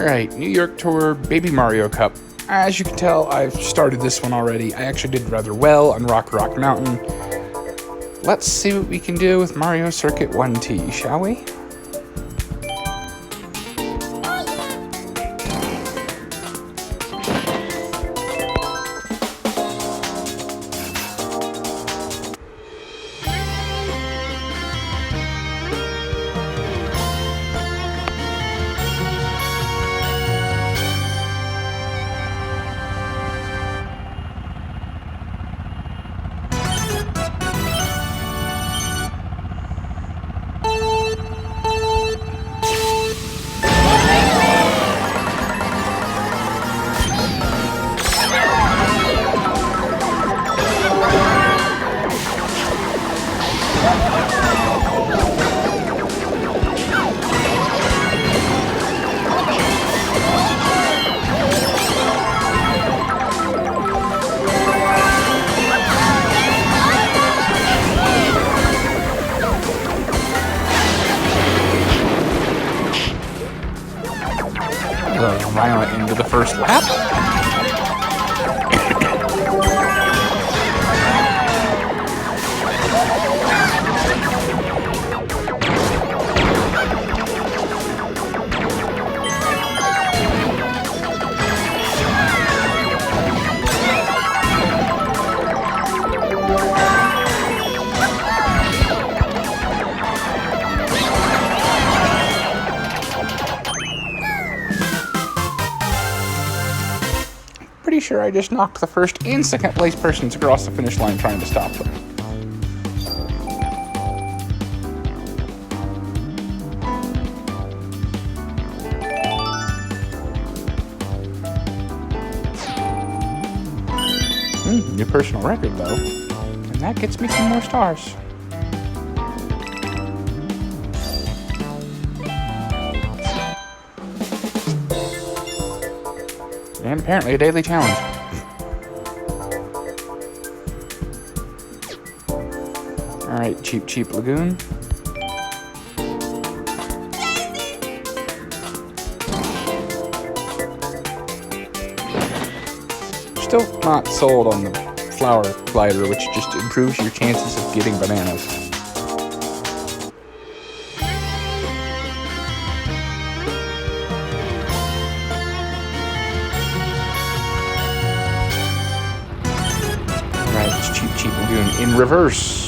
Alright, New York Tour Baby Mario Cup. As you can tell, I've started this one already. I actually did rather well on Rock Mountain. Let's see what we can do with Mario Circuit 1T, shall we? Violent into the first lap. Pretty sure I just knocked the first and second place persons across the finish line trying to stop them. New personal record though, and that gets me 2 more stars. And apparently a daily challenge. Alright, Cheap Lagoon. Still not sold on the flower glider, which just improves your chances of getting bananas. Cheap Lagoon in reverse.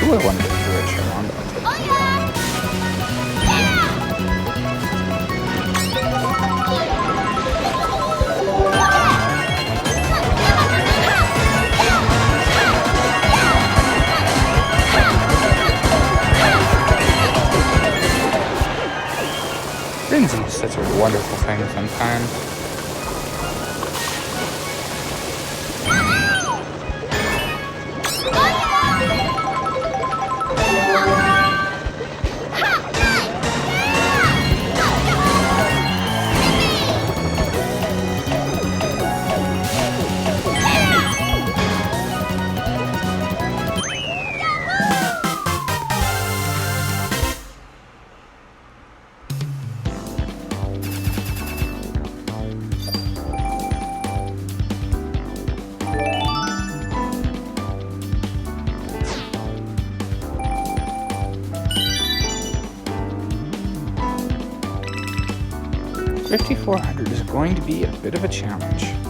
Ooh, I wanted to do it, sure, I'm gonna take Lindsay is such a wonderful thing sometimes. $5,400 is going to be a bit of a challenge.